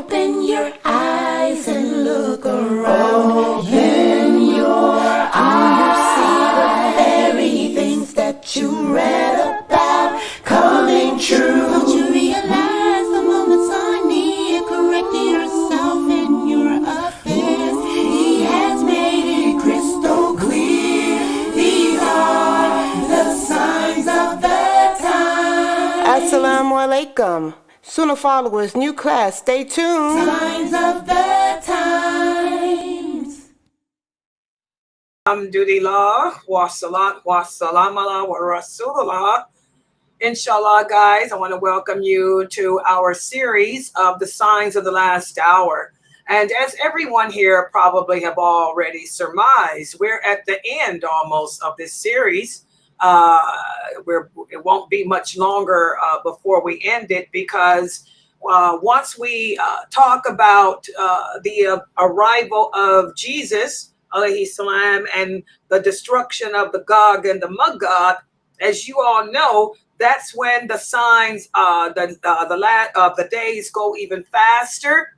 Open your eyes and look around. In your eyes, you see the very things that you read about coming true. Don't you realize the moments are near? Correct yourself in your affairs. He has made it crystal clear. These are the signs of the time. Assalamu alaikum. Sunnah followers, new class, stay tuned. Signs of the times. Alhamdulillah, wa salat, wa salam ala wa rasulullah. Inshallah, guys, I want to welcome you to our series of the signs of the last hour. And as everyone here probably have already surmised, we're at the end almost of this series. It won't be much longer before we end it, because once we talk about the arrival of Jesus, alayhi salam, and the destruction of the Gog and the Magog, as you all know, that's when the signs, the days go even faster.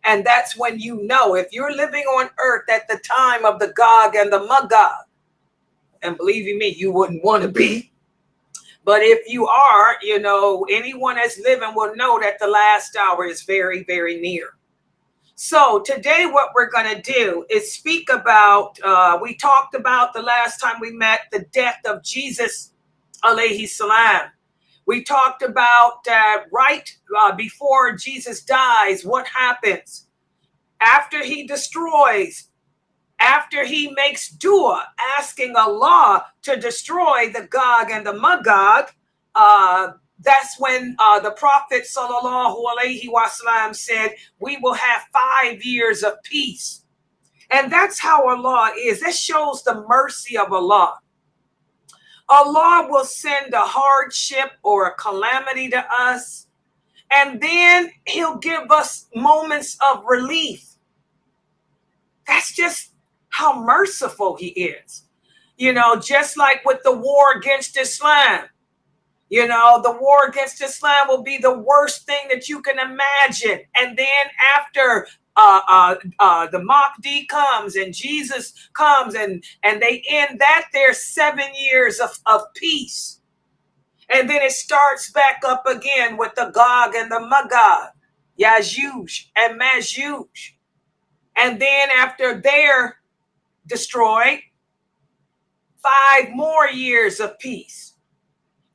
And that's when you know, if you're living on earth at the time of the Gog and the Magog, and believe you me, you wouldn't want to be. But if you are, you know, anyone that's living will know that the last hour is very, very near. So today what we're going to do is speak about, we talked about the last time we met, the death of Jesus, alayhi salam. We talked about right before Jesus dies, what happens after he destroys. After he makes dua, asking Allah to destroy the Gog and the Magog, that's when the Prophet sallallahu alaihi wasallam said, we will have 5 years of peace. And that's how Allah is. That shows the mercy of Allah. Allah will send a hardship or a calamity to us, and then he'll give us moments of relief. That's just how merciful he is. You know, just like with the war against Islam. You know, the war against Islam will be the worst thing that you can imagine. And then after the Mahdi comes and Jesus comes and they end that, there's 7 years of peace. And then it starts back up again with the Gog and the Magog, Yajuj and Majuj. And then after they're destroyed, 5 more years of peace.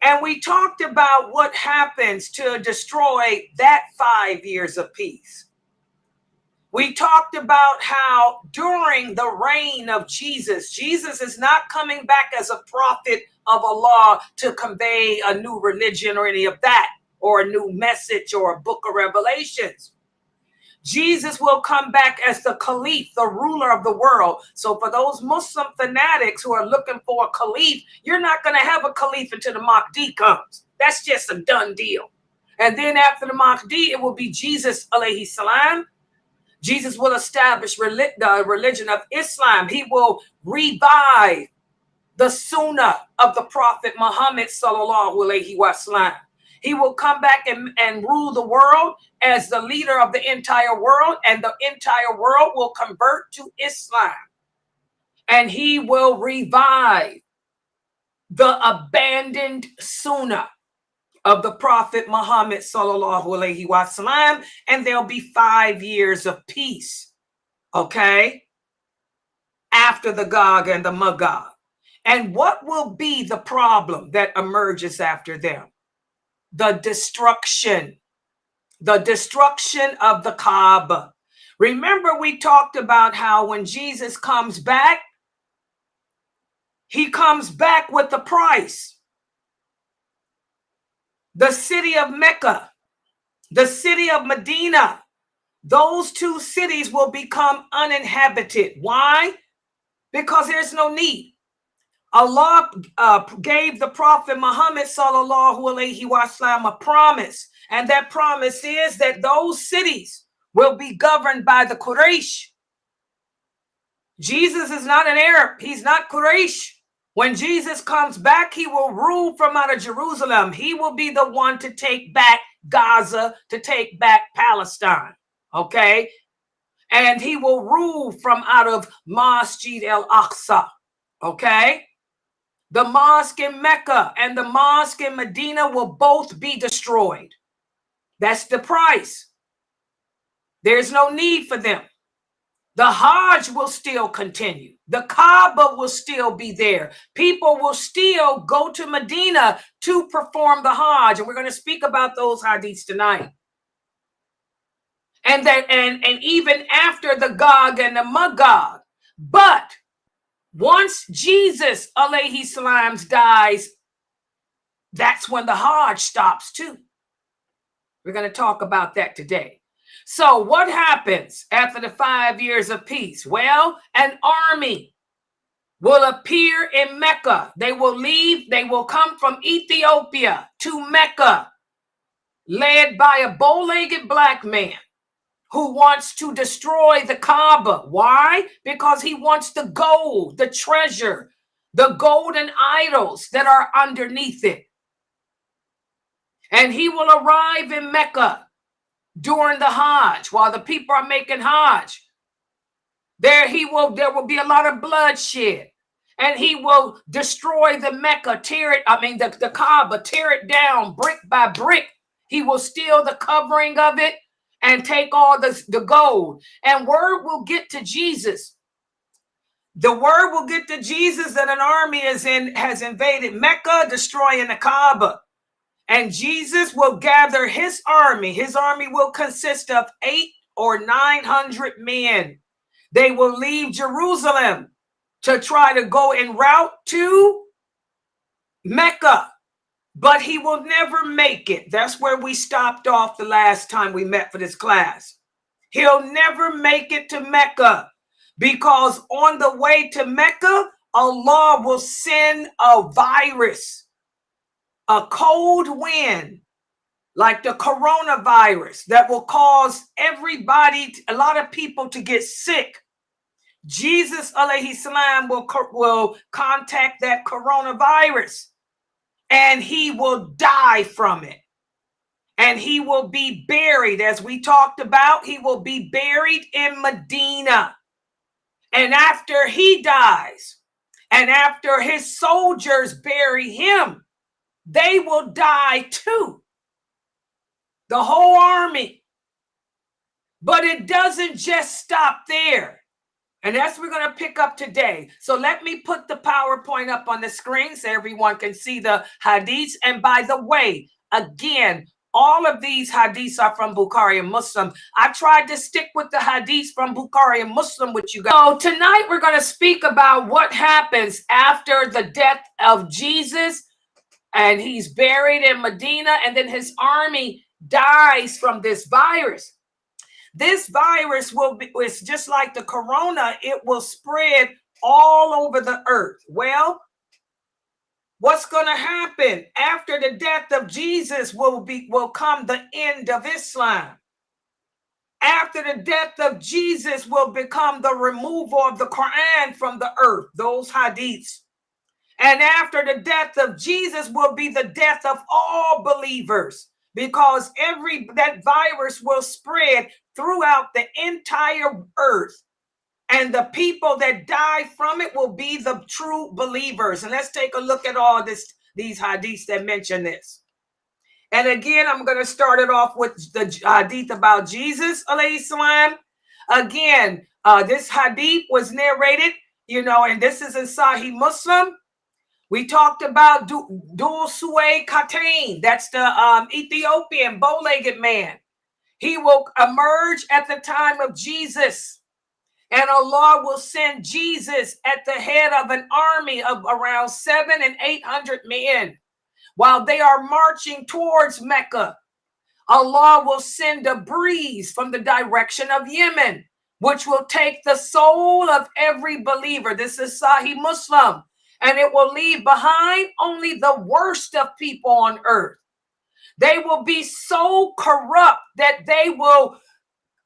And we talked about what happens to destroy that 5 years of peace. We talked about how during the reign of Jesus is not coming back as a prophet of Allah to convey a new religion or any of that, or a new message or a book of Revelations. Jesus will come back as the caliph, the ruler of the world. So for those Muslim fanatics who are looking for a caliph, you're not going to have a caliph until the Mahdi comes. That's just a done deal. And then after the Mahdi, it will be Jesus, alayhi salam. Jesus will establish the religion of Islam. He will revive the sunnah of the Prophet Muhammad sallallahu alayhi wa sallam. He will come back and rule the world as the leader of the entire world, and the entire world will convert to Islam. And he will revive the abandoned sunnah of the Prophet Muhammad sallallahu alaihi wasallam, and there'll be 5 years of peace, okay, after the Gog and the Magog. And what will be the problem that emerges after them? The destruction of the Kaaba. Remember, we talked about how when Jesus comes back, he comes back with a price. The city of Mecca, the city of Medina, those 2 cities will become uninhabited. Why? Because there's no need. Allah gave the Prophet Muhammad sallallahu alaihi wasallam a promise, and that promise is that those cities will be governed by the Quraysh. Jesus is not an Arab. He's not Quraysh. When Jesus comes back, he will rule from out of Jerusalem. He will be the one to take back Gaza, to take back Palestine. Okay. And he will rule from out of Masjid al-Aqsa. Okay. The mosque in Mecca and the mosque in Medina will both be destroyed. That's the price. There's no need for them. The Hajj will still continue. The Kaaba will still be there. People will still go to Medina to perform the Hajj. And we're going to speak about those hadiths tonight. And that, and even after the Gog and the Magog. But once Jesus, alayhi salams, dies, that's when the Hajj stops too. We're going to talk about that today. So what happens after the 5 years of peace? Well, an army will appear in Mecca. They will leave. They will come from Ethiopia to Mecca, led by a bow-legged black man who wants to destroy the Kaaba. Why? Because he wants the gold, the treasure, the golden idols that are underneath it. And he will arrive in Mecca during the Hajj, while the people are making Hajj. There will be a lot of bloodshed. And he will destroy the Mecca, the Kaaba, tear it down brick by brick. He will steal the covering of it and take all the gold. And word will get to Jesus. The word will get to Jesus that an army has invaded Mecca, destroying the Kaaba. And Jesus will gather his army. His army will consist of 800 or 900 men. They will leave Jerusalem to try to go en route to Mecca. But he will never make it. That's where we stopped off the last time we met for this class. He'll never make it to Mecca, because on the way to Mecca, Allah will send a virus, a cold wind, like the coronavirus, that will cause a lot of people to get sick. Jesus, alayhi salam, will contact that coronavirus, and he will die from it. And he will be buried, as we talked about, he will be buried in Medina. And after he dies, and after his soldiers bury him, they will die too. The whole army. But it doesn't just stop there. And that's what we're going to pick up today. So let me put the PowerPoint up on the screen so everyone can see the hadiths. And by the way, again, all of these hadiths are from Bukhari and Muslim. I tried to stick with the hadiths from Bukhari and Muslim with you guys. So tonight we're going to speak about what happens after the death of Jesus, and he's buried in Medina, and then his army dies from this virus. This virus it's just like the corona. It will spread all over the earth. Well, what's going to happen after the death of Jesus will come the end of Islam. After the death of Jesus will become the removal of the Quran from the earth, those hadiths. And after the death of Jesus will be the death of all believers, because that virus will spread throughout the entire earth. And the people that die from it will be the true believers. And let's take a look at all these hadiths that mention this. And again, I'm going to start it off with the hadith about Jesus, alayhi salam. Again, this hadith was narrated, and this is in Sahih Muslim. We talked about Dul Suway Katain. That's the Ethiopian bow-legged man. He will emerge at the time of Jesus. And Allah will send Jesus at the head of an army of around 700 and 800 men. While they are marching towards Mecca, Allah will send a breeze from the direction of Yemen, which will take the soul of every believer. This is Sahih Muslim. And it will leave behind only the worst of people on earth. They will be so corrupt that they will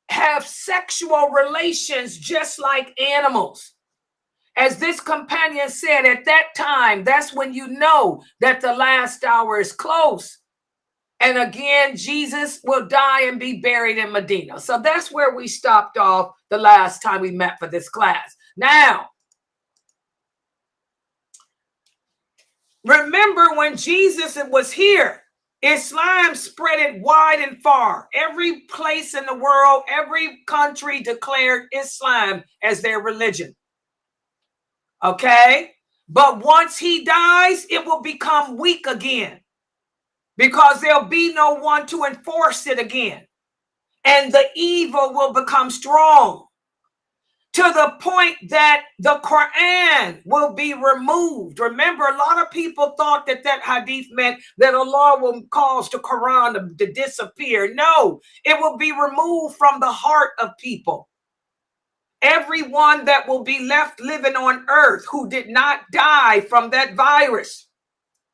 have sexual relations just like animals. As this companion said, at that time, that's when you know that the last hour is close. And again, Jesus will die and be buried in Medina. So that's where we stopped off the last time we met for this class. Now, remember when Jesus was here, Islam spread it wide and far. Every place in the world, every country declared Islam as their religion. Okay? But once he dies, it will become weak again because there'll be no one to enforce it again. And the evil will become strong to the point that the Quran will be removed. Remember, a lot of people thought that that hadith meant that Allah will cause the Quran to disappear. No, it will be removed from the heart of people. Everyone that will be left living on earth who did not die from that virus,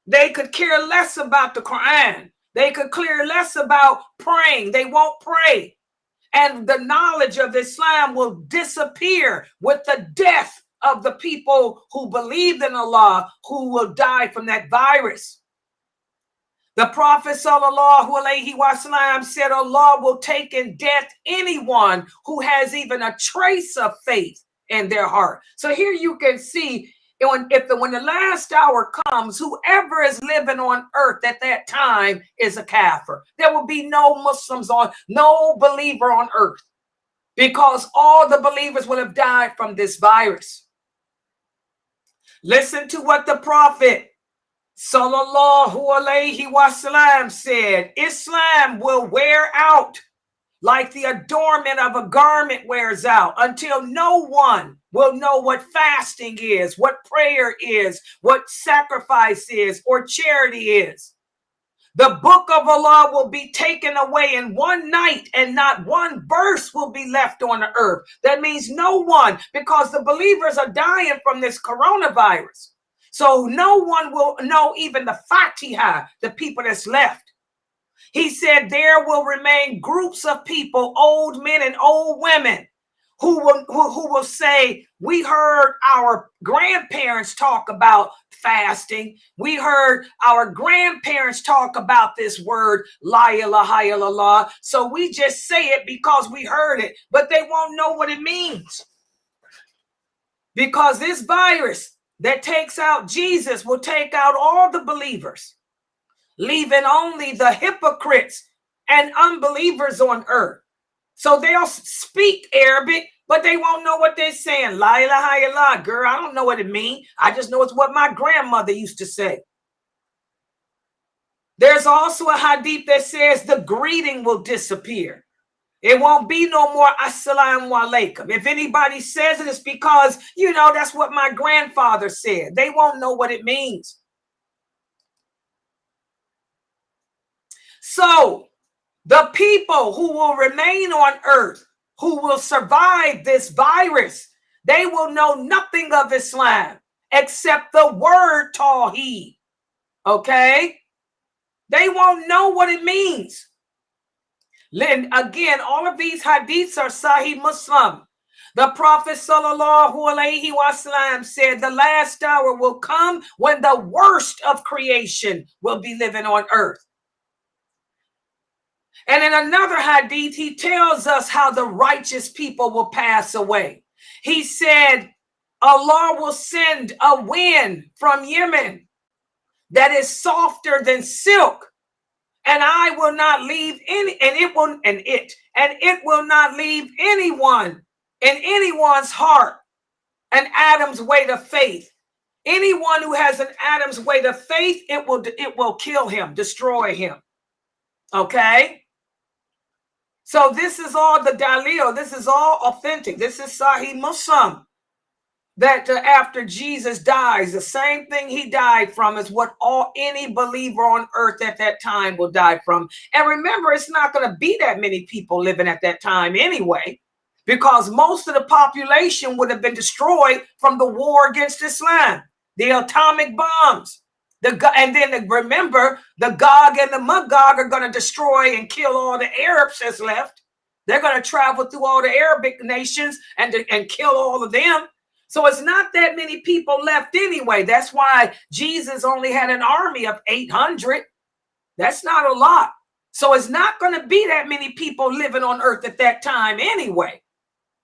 they could care less about the Quran. They could care less about praying. They won't pray. And the knowledge of Islam will disappear with the death of the people who believed in Allah, who will die from that virus. The Prophet ﷺ said Allah will take in death anyone who has even a trace of faith in their heart. So here you can see when the last hour comes, whoever is living on earth at that time is a kafir. There will be no Muslims no believer on earth, because all the believers will have died from this virus. Listen to what the Prophet ﷺ said. Islam will wear out like the adornment of a garment wears out, until no one will know what fasting is, what prayer is, what sacrifice is, or charity is. The book of Allah will be taken away in one night, and not one verse will be left on the earth. That means no one, because the believers are dying from this coronavirus. So no one will know even the Fatiha, the people that's left. He said there will remain groups of people, old men and old women, who will say, we heard our grandparents talk about fasting. We heard our grandparents talk about this word, la ilaha illallah. So we just say it because we heard it, but they won't know what it means. Because this virus that takes out Jesus will take out all the believers, leaving only the hypocrites and unbelievers on earth. So they'll speak Arabic, but they won't know what they're saying. La ilaha illallah, girl, I don't know what it means. I just know it's what my grandmother used to say. There's also a hadith that says the greeting will disappear. It won't be no more assalamu alaikum. If anybody says it, it's because, that's what my grandfather said. They won't know what it means. So the people who will remain on earth, who will survive this virus, they will know nothing of Islam except the word Tawheed. Okay? They won't know what it means. Again, all of these hadiths are Sahih Muslim. The Prophet ﷺ said the last hour will come when the worst of creation will be living on earth. And in another hadith, he tells us how the righteous people will pass away. He said, Allah will send a wind from Yemen that is softer than silk, and I will not leave it will not leave anyone in anyone's heart an atom's weight of faith. Anyone who has an atom's weight of faith, it will kill him, destroy him. Okay? So this is all the dalil. This is all authentic. This is Sahih Muslim. That after Jesus dies, the same thing he died from is what any believer on earth at that time will die from. And remember, it's not going to be that many people living at that time anyway, because most of the population would have been destroyed from the war against Islam, the atomic bombs. And then remember, the Gog and the Magog are going to destroy and kill all the Arabs that's left. They're going to travel through all the Arabic nations and kill all of them. So it's not that many people left anyway. That's why Jesus only had an army of 800. That's not a lot. So it's not going to be that many people living on earth at that time anyway,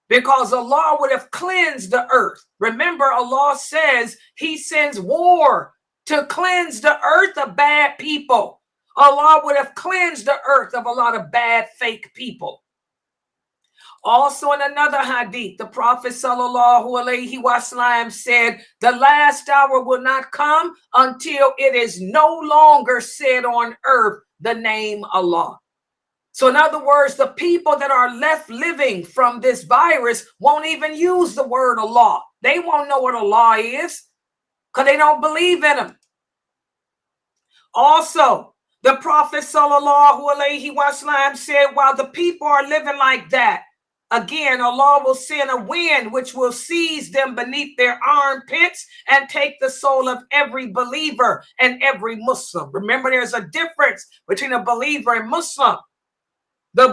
because Allah would have cleansed the earth. Remember, Allah says he sends war to cleanse the earth of bad people. Allah would have cleansed the earth of a lot of bad, fake people. Also in another hadith, the Prophet ﷺ said, the last hour will not come until it is no longer said on earth the name Allah. So in other words, the people that are left living from this virus won't even use the word Allah. They won't know what Allah is because they don't believe in him. Also, the Prophet ﷺ said, while the people are living like that, again, Allah will send a wind which will seize them beneath their armpits and take the soul of every believer and every Muslim. Remember, there's a difference between a believer and Muslim. The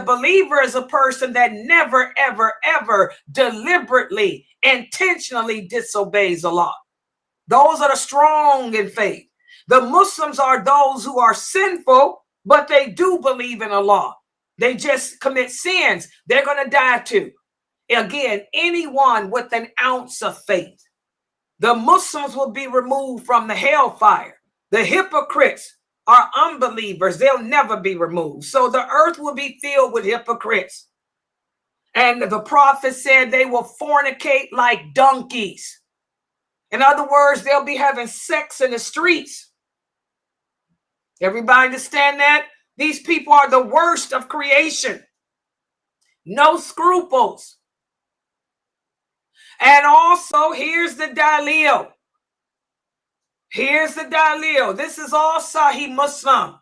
believer is a person that never, ever, ever deliberately, intentionally disobeys Allah. Those are the strong in faith. The Muslims are those who are sinful, but they do believe in Allah. They just commit sins. They're going to die too. Again, anyone with an ounce of faith. The Muslims will be removed from the hellfire. The hypocrites are unbelievers. They'll never be removed. So the earth will be filled with hypocrites. And the prophet said they will fornicate like donkeys. In other words, they'll be having sex in the streets. Everybody understand that? These people are the worst of creation. No scruples. And also, here's the dalil. Here's the dalil. This is all Sahih Muslim.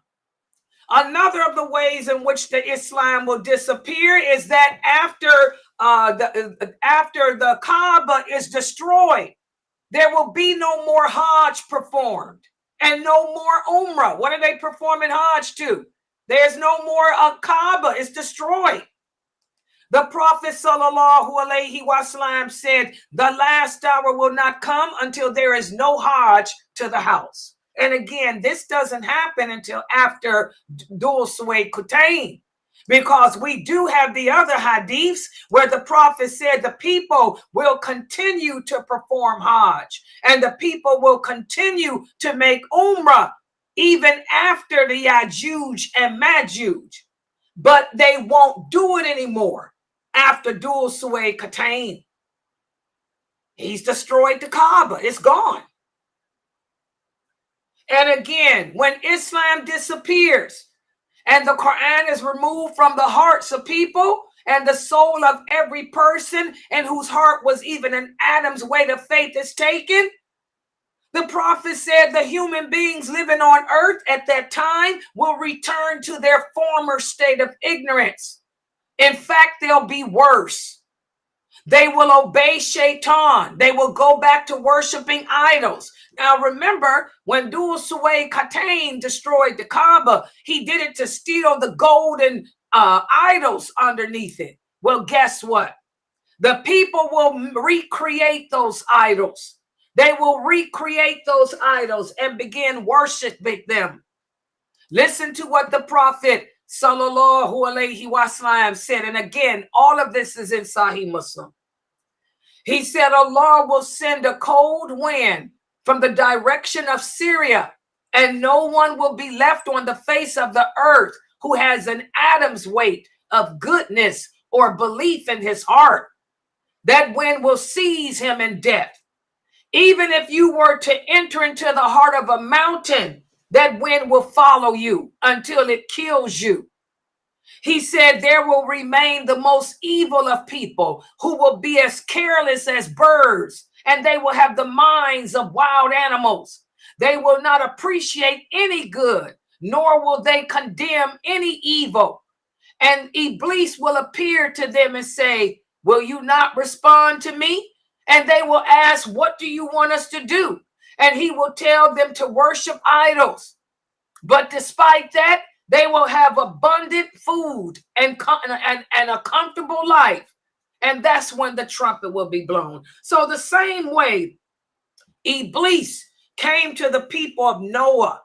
Another of the ways in which the Islam will disappear is that after the Kaaba is destroyed, there will be no more Hajj performed and no more Umrah. What are they performing Hajj to? There's no more Kaaba. It's destroyed. The Prophet ﷺ said, the last hour will not come until there is no Hajj to the house. And again, this doesn't happen until after Dhul Suwayd Qutayn, because we do have the other hadiths where the Prophet said the people will continue to perform Hajj and the people will continue to make Umrah even after the Yajuj and Majuj, but they won't do it anymore after Dhul Suwayd Qutayn. He's destroyed the Kaaba. It's gone. And again, when Islam disappears and the Quran is removed from the hearts of people and the soul of every person and whose heart was even an atom's weight of faith is taken, the Prophet said the human beings living on earth at that time will return to their former state of ignorance. In fact, they'll be worse. They will obey Shaitan. They will go back to worshiping idols. Now remember, when Dhul Suwayd Qutayn destroyed the Kaaba, he did it to steal the golden idols underneath it. Well, guess what? The people will recreate those idols. They will recreate those idols and begin worshiping them. Listen to what the Prophet ﷺ said. And again, all of this is in Sahih Muslim. He said, Allah will send a cold wind from the direction of Syria, and no one will be left on the face of the earth who has an atom's weight of goodness or belief in his heart. That wind will seize him in death. Even if you were to enter into the heart of a mountain, that wind will follow you until it kills you. He said there will remain the most evil of people who will be as careless as birds, and they will have the minds of wild animals. They will not appreciate any good, nor will they condemn any evil. And Iblis will appear to them and say, will you not respond to me? And they will ask, what do you want us to do? And he will tell them to worship idols. But despite that, they will have abundant food and a comfortable life. And that's when the trumpet will be blown. So the same way Iblis came to the people of Noah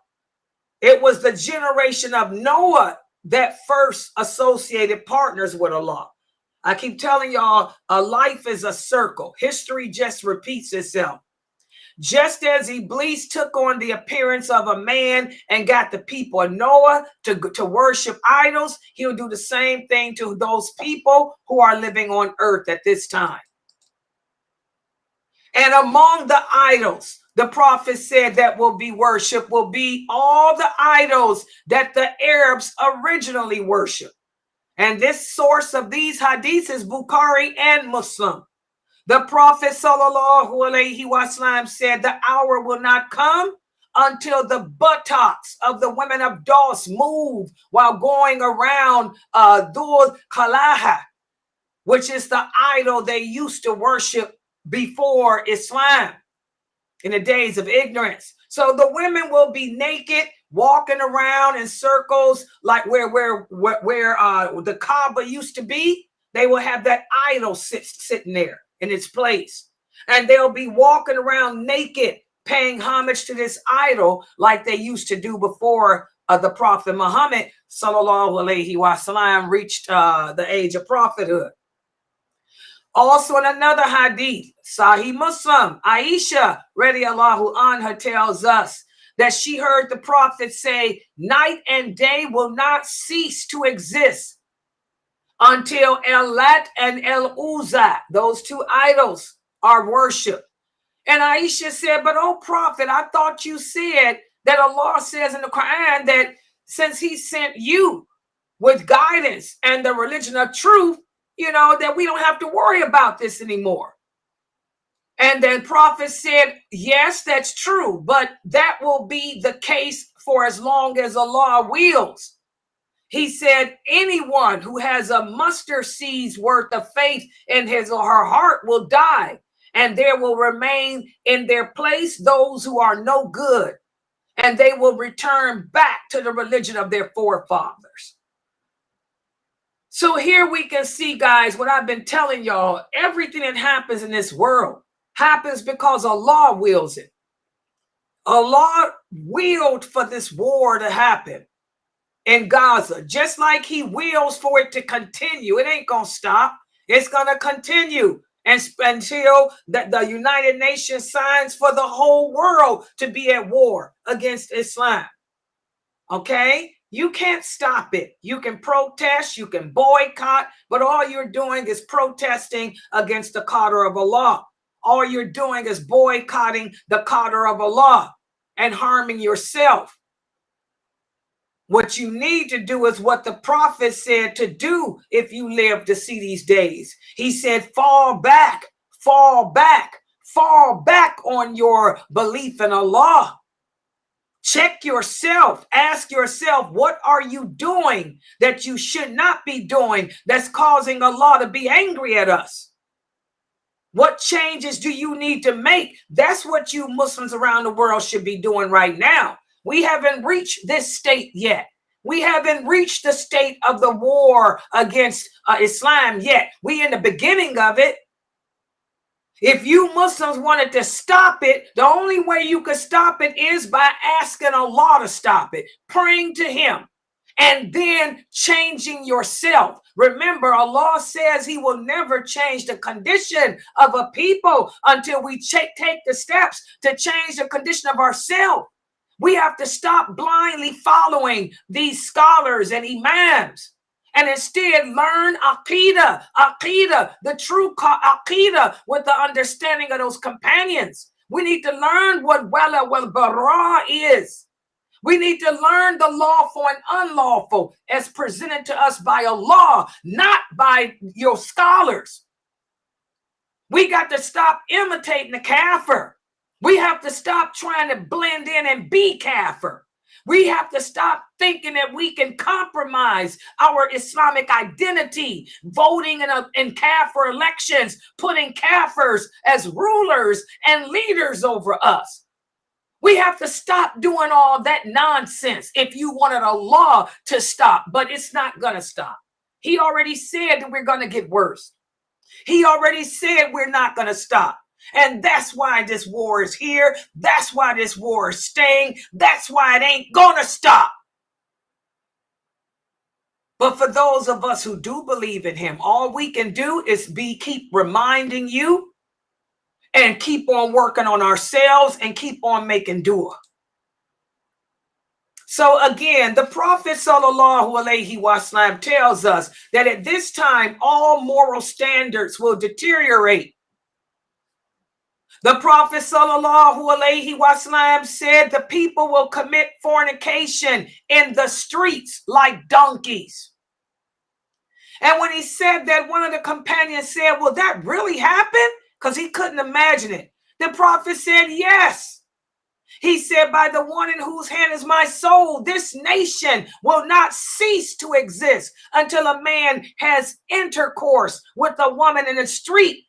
It was the generation of Noah that first associated partners with Allah. I keep telling y'all, a life is a circle. History just repeats itself. Just as Iblis took on the appearance of a man and got the people of Noah to worship idols, he'll do the same thing to those people who are living on earth at this time. And among the idols, the prophet said that will be worshiped will be all the idols that the Arabs originally worshiped. And this source of these hadiths is Bukhari and Muslim. The Prophet sallallahu alaihi wasallam said the hour will not come until the buttocks of the women of Dos move while going around Dhul Khalaha, which is the idol they used to worship before Islam in the days of ignorance. So the women will be naked, walking around in circles like where the Kaaba used to be. They will have that idol sitting there in its place. And they'll be walking around naked, paying homage to this idol like they used to do before the Prophet Muhammad sallallahu alaihi wasallam reached the age of prophethood. Also in another hadith, Sahih Muslim, Aisha radiallahu anha tells us that she heard the Prophet say, night and day will not cease to exist until El-Lat and El-Uzza, those two idols, are worshipped. And Aisha said, but oh Prophet, I thought you said that Allah says in the Quran that since he sent you with guidance and the religion of truth, you know, that we don't have to worry about this anymore. And then Prophet said, yes, that's true, but that will be the case for as long as Allah wills. He said, anyone who has a mustard seed's worth of faith in his or her heart will die, and there will remain in their place those who are no good, and they will return back to the religion of their forefathers. So here we can see, guys, what I've been telling y'all, everything that happens in this world happens because Allah wills it. Allah willed for this war to happen in Gaza, just like he wills for it to continue. It ain't going to stop. It's going to continue until the United Nations signs for the whole world to be at war against Islam. Okay? You can't stop it. You can protest, you can boycott, but all you're doing is protesting against the qadr of Allah. All you're doing is boycotting the qadr of Allah and harming yourself. What you need to do is what the Prophet said to do if you live to see these days. He said, fall back, fall back, fall back on your belief in Allah. Check yourself. Ask yourself, what are you doing that you should not be doing that's causing Allah to be angry at us? What changes do you need to make? That's what you Muslims around the world should be doing right now. We haven't reached this state yet. We haven't reached the state of the war against Islam yet. We in the beginning of it. If you Muslims wanted to stop it, the only way you could stop it is by asking Allah to stop it, praying to him, and then changing yourself. Remember, Allah says he will never change the condition of a people until we take the steps to change the condition of ourselves. We have to stop blindly following these scholars and imams and instead learn Aqidah, the true Aqidah with the understanding of those companions. We need to learn what Wala wal Bara is. We need to learn the lawful and unlawful as presented to us by Allah, not by your scholars. We got to stop imitating the kafir. We have to stop trying to blend in and be kafir. We have to stop thinking that we can compromise our Islamic identity, voting in kafir elections, putting kafirs as rulers and leaders over us. We have to stop doing all that nonsense if you wanted Allah to stop, but it's not going to stop. He already said that we're going to get worse. He already said we're not going to stop. And that's why this war is here. That's why this war is staying. That's why it ain't gonna stop. But for those of us who do believe in him, all we can do is keep reminding you and keep on working on ourselves and keep on making dua. So again, the Prophet sallallahu alaihi wasallam tells us that at this time, all moral standards will deteriorate. The Prophet sallallahu alaihi wasallam said the people will commit fornication in the streets like donkeys. And when he said that, one of the companions said, will that really happen? Because he couldn't imagine it. The Prophet said, yes. He said, by the one in whose hand is my soul, this nation will not cease to exist until a man has intercourse with a woman in the street.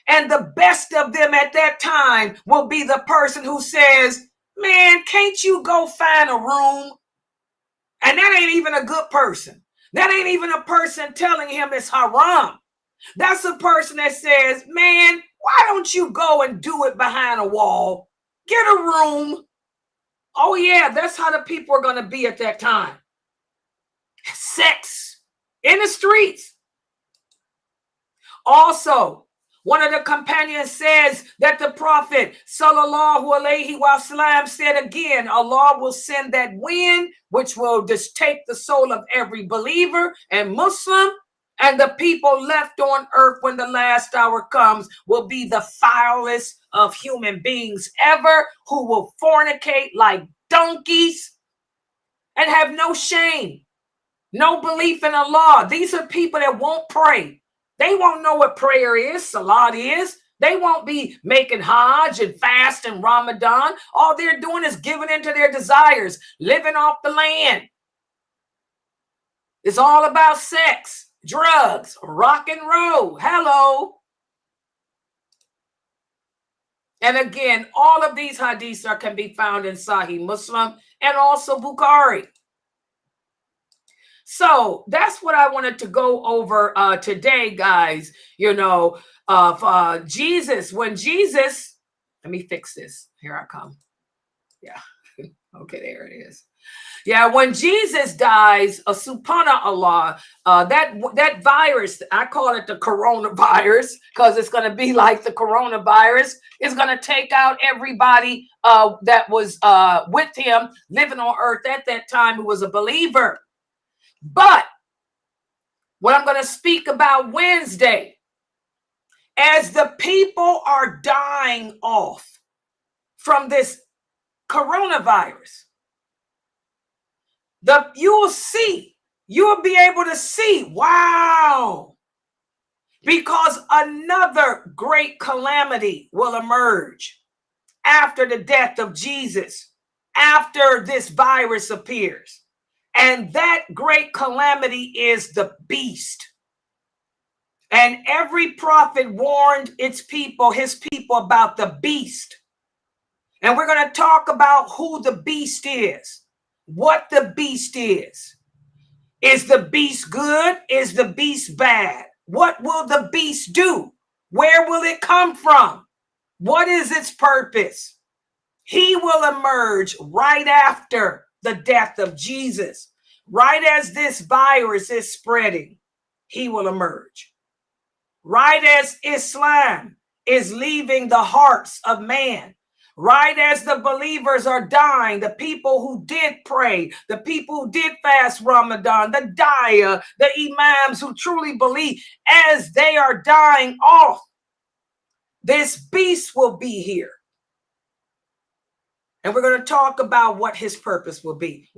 And the best of them at that time will be the person who says, man, can't you go find a room? And that ain't even a good person. That ain't even a person telling him it's haram. That's a person that says, man, why don't you go and do it behind a wall? Get a room. Oh, yeah, that's how the people are going to be at that time. Sex in the streets. Also, one of the companions says that the Prophet sallallahu alaihi wasallam said again, Allah will send that wind, which will just take the soul of every believer and Muslim. And the people left on earth when the last hour comes will be the foulest of human beings ever, who will fornicate like donkeys and have no shame, no belief in Allah. These are people that won't pray. They won't know what prayer is, salat is. They won't be making Hajj and fast and Ramadan. All they're doing is giving into their desires, living off the land. It's all about sex, drugs, rock and roll. Hello. And again, all of these hadiths can be found in Sahih Muslim and also Bukhari. So that's what I wanted to go over today, guys. You know, Jesus, when Jesus, let me fix this. Here I come. Yeah. Okay, there it is. Yeah, when Jesus dies, subhanallah, that virus, I call it the coronavirus because it's going to be like the coronavirus. It's going to take out everybody that was with him, living on earth at that time, who was a believer. But what I'm going to speak about Wednesday, as the people are dying off from this coronavirus, you'll be able to see, wow, because another great calamity will emerge after the death of Jesus, after this virus appears. And that great calamity is the beast. And every prophet warned his people about the beast. And we're going to talk about who the beast is, what the beast is. Is the beast good? Is the beast bad? What will the beast do? Where will it come from? What is its purpose? He will emerge right after the death of Jesus. Right as this virus is spreading, he will emerge. Right as Islam is leaving the hearts of man, right as the believers are dying, the people who did pray, the people who did fast Ramadan, the daya, the imams who truly believe, as they are dying off, this beast will be here. And we're going to talk about what his purpose will be.